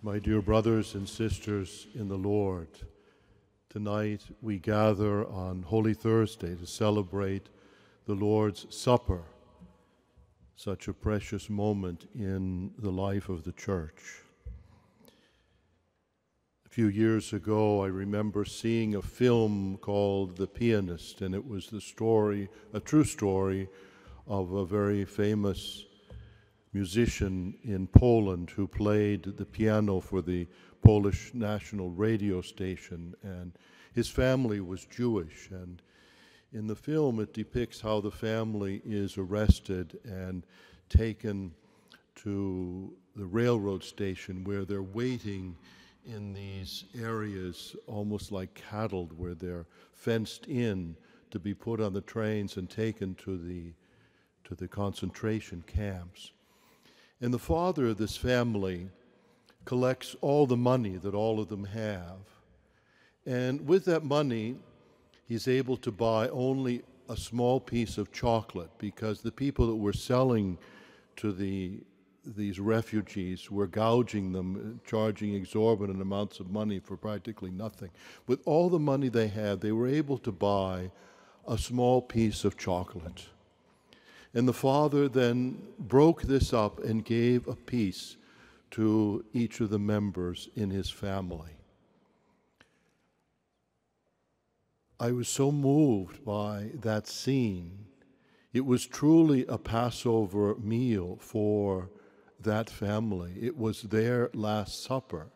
My dear brothers and sisters in the Lord, tonight we gather on Holy Thursday to celebrate the Lord's Supper, such a precious moment in the life of the Church. A few years ago, I remember seeing a film called The Pianist, and it was the story, a true story, of a very famous musician in Poland who played the piano for the Polish national radio station, and his family was Jewish. And in the film it depicts how the family is arrested and taken to the railroad station where they're waiting in these areas almost like cattle, where they're fenced in to be put on the trains and taken to the concentration camps. And the father of this family collects all the money that all of them have. And with that money, he's able to buy only a small piece of chocolate, because the people that were selling to these refugees were gouging them, charging exorbitant amounts of money for practically nothing. With all the money they had, they were able to buy a small piece of chocolate. And the father then broke this up and gave a piece to each of the members in his family. I was so moved by that scene. It was truly a Passover meal for that family. It was their Last Supper,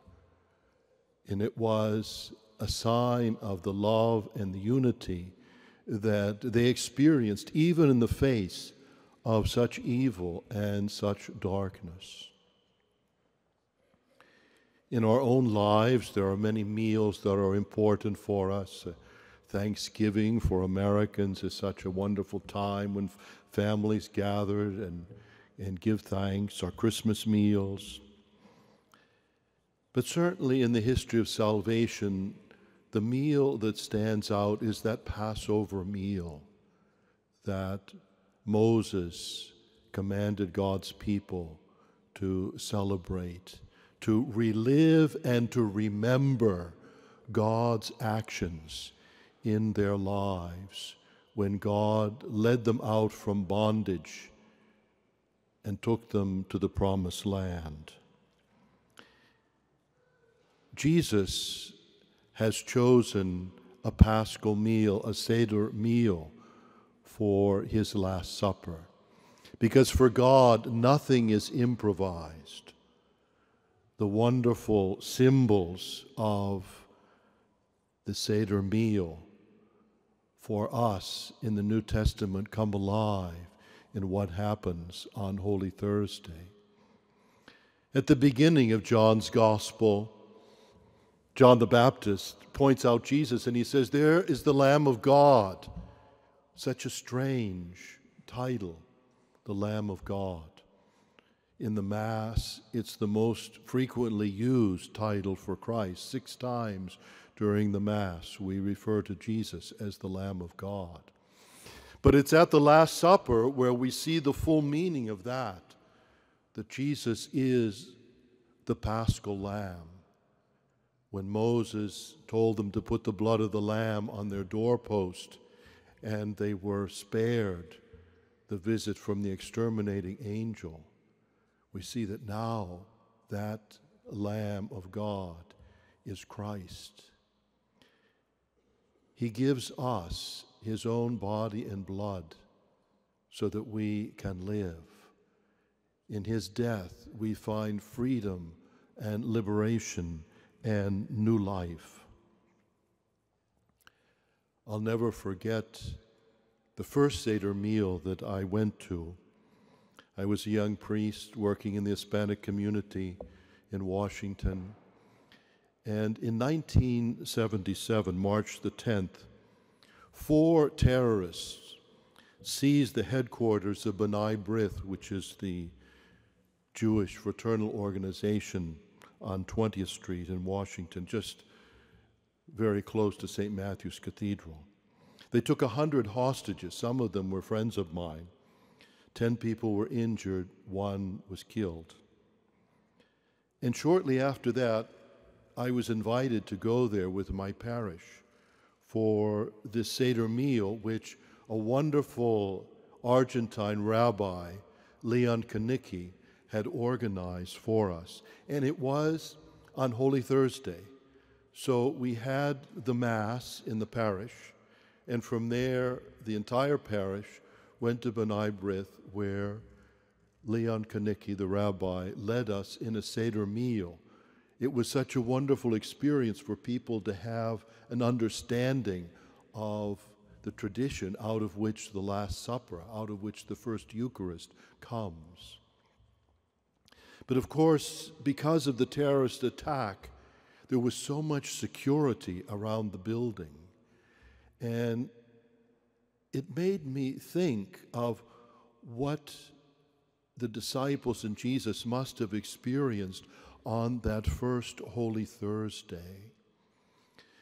and it was a sign of the love and the unity that they experienced even in the face of such evil and such darkness. In our own lives, there are many meals that are important for us. Thanksgiving for Americans is such a wonderful time when families gather and give thanks, our Christmas meals. But certainly in the history of salvation, the meal that stands out is that Passover meal that Moses commanded God's people to celebrate, to relive and to remember God's actions in their lives when God led them out from bondage and took them to the promised land. Jesus has chosen a Paschal meal, a Seder meal, for his Last Supper, because for God nothing is improvised. The wonderful symbols of the Seder meal for us in the New Testament come alive in what happens on Holy Thursday. At the beginning of John's Gospel, John the Baptist points out Jesus and he says, "There is the Lamb of God." Such a strange title, the Lamb of God. In the Mass, it's the most frequently used title for Christ. 6 times during the Mass, we refer to Jesus as the Lamb of God. But it's at the Last Supper where we see the full meaning of that Jesus is the Paschal Lamb. When Moses told them to put the blood of the Lamb on their doorpost, and they were spared the visit from the exterminating angel, we see that now that Lamb of God is Christ. He gives us his own body and blood so that we can live. In his death, we find freedom and liberation and new life. I'll never forget the first Seder meal that I went to. I was a young priest working in the Hispanic community in Washington. And in 1977, March the 10th, 4 terrorists seized the headquarters of B'nai B'rith, which is the Jewish fraternal organization on 20th Street in Washington, just very close to St. Matthew's Cathedral. They took 100 hostages. Some of them were friends of mine. 10 people were injured, 1 was killed. And shortly after that, I was invited to go there with my parish for this Seder meal, which a wonderful Argentine rabbi, Leon Kanicki, had organized for us. And it was on Holy Thursday. So we had the Mass in the parish, and from there, the entire parish went to B'nai B'rith, where Leon Kanicki, the rabbi, led us in a Seder meal. It was such a wonderful experience for people to have an understanding of the tradition out of which the Last Supper, out of which the first Eucharist comes. But of course, because of the terrorist attack, there was so much security around the building. And it made me think of what the disciples and Jesus must have experienced on that first Holy Thursday.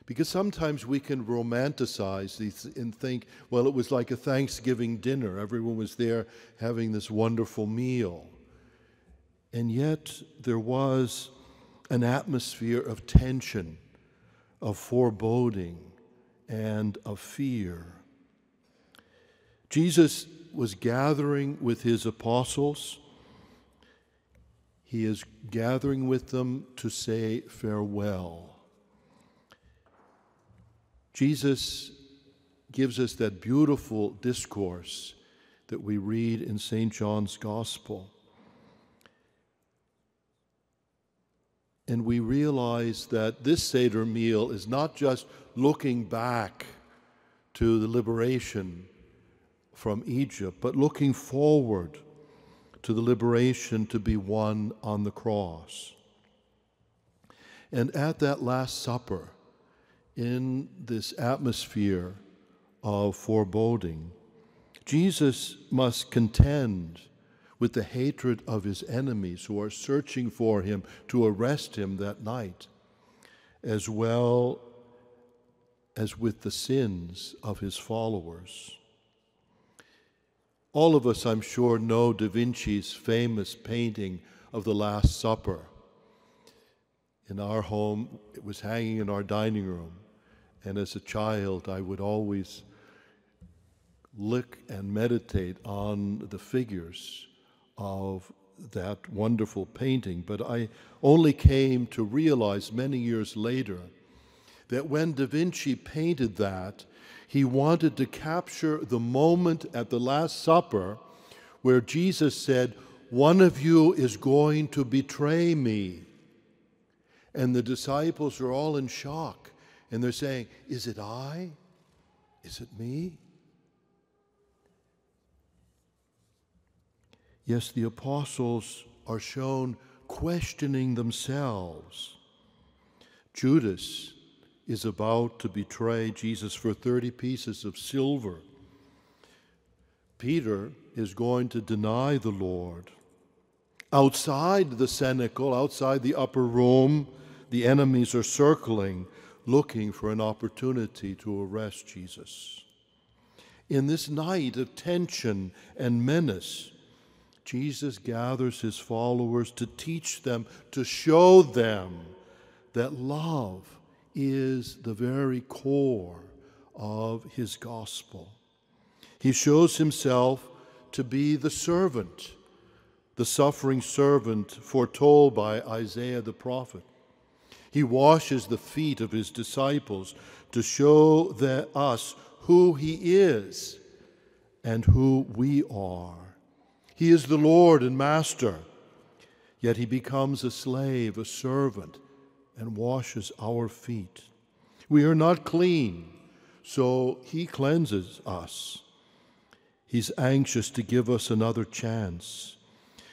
Because sometimes we can romanticize these and think, well, it was like a Thanksgiving dinner. Everyone was there having this wonderful meal. And yet there was an atmosphere of tension, of foreboding, and of fear. Jesus was gathering with his apostles. He is gathering with them to say farewell. Jesus gives us that beautiful discourse that we read in St. John's Gospel. And we realize that this Seder meal is not just looking back to the liberation from Egypt, but looking forward to the liberation to be won on the cross. And at that Last Supper, in this atmosphere of foreboding, Jesus must contend with the hatred of his enemies who are searching for him to arrest him that night, as well as with the sins of his followers. All of us, I'm sure, know Da Vinci's famous painting of the Last Supper. In our home, it was hanging in our dining room, and as a child, I would always look and meditate on the figures of that wonderful painting. But I only came to realize many years later that when Da Vinci painted that, he wanted to capture the moment at the Last Supper where Jesus said, "One of you is going to betray me." And the disciples are all in shock, and they're saying, "Is it I? Is it me?" Yes, the apostles are shown questioning themselves. Judas is about to betray Jesus for 30 pieces of silver. Peter is going to deny the Lord. Outside the cenacle, outside the upper room, the enemies are circling, looking for an opportunity to arrest Jesus. In this night of tension and menace, Jesus gathers his followers to teach them, to show them that love is the very core of his gospel. He shows himself to be the servant, the suffering servant foretold by Isaiah the prophet. He washes the feet of his disciples to show us who he is and who we are. He is the Lord and Master, yet he becomes a slave, a servant, and washes our feet. We are not clean, so he cleanses us. He's anxious to give us another chance.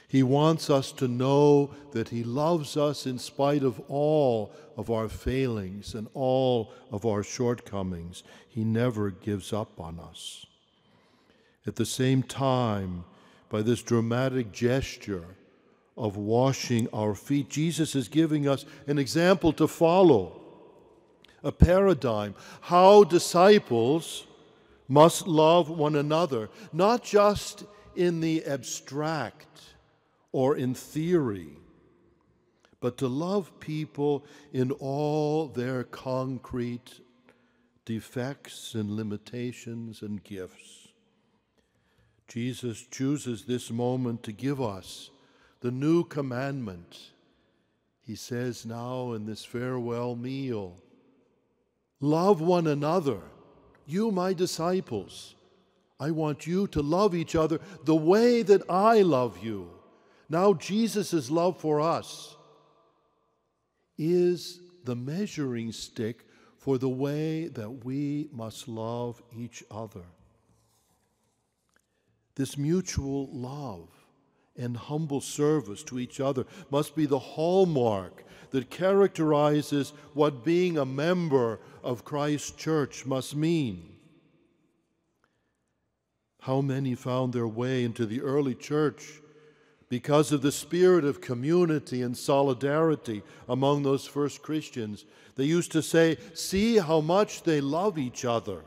He wants us to know that he loves us in spite of all of our failings and all of our shortcomings. He never gives up on us. At the same time, by this dramatic gesture of washing our feet, Jesus is giving us an example to follow, a paradigm, how disciples must love one another, not just in the abstract or in theory, but to love people in all their concrete defects and limitations and gifts. Jesus chooses this moment to give us the new commandment. He says now in this farewell meal, love one another. You, my disciples, I want you to love each other the way that I love you. Now Jesus' love for us is the measuring stick for the way that we must love each other. This mutual love and humble service to each other must be the hallmark that characterizes what being a member of Christ's church must mean. How many found their way into the early church because of the spirit of community and solidarity among those first Christians? They used to say, "See how much they love each other."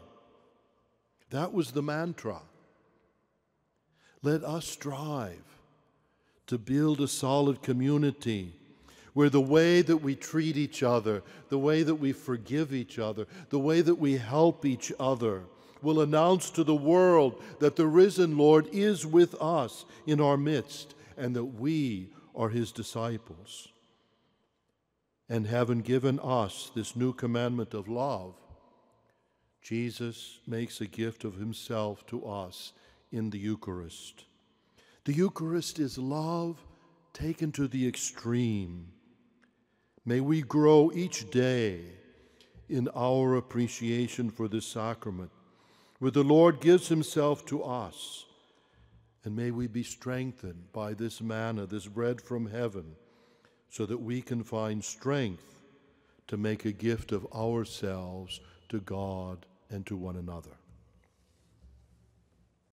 That was the mantra. Let us strive to build a solid community where the way that we treat each other, the way that we forgive each other, the way that we help each other will announce to the world that the risen Lord is with us in our midst and that we are his disciples. And having given us this new commandment of love, Jesus makes a gift of himself to us in the Eucharist. The Eucharist is love taken to the extreme. May we grow each day in our appreciation for this sacrament, where the Lord gives himself to us. And may we be strengthened by this manna, this bread from heaven, so that we can find strength to make a gift of ourselves to God and to one another.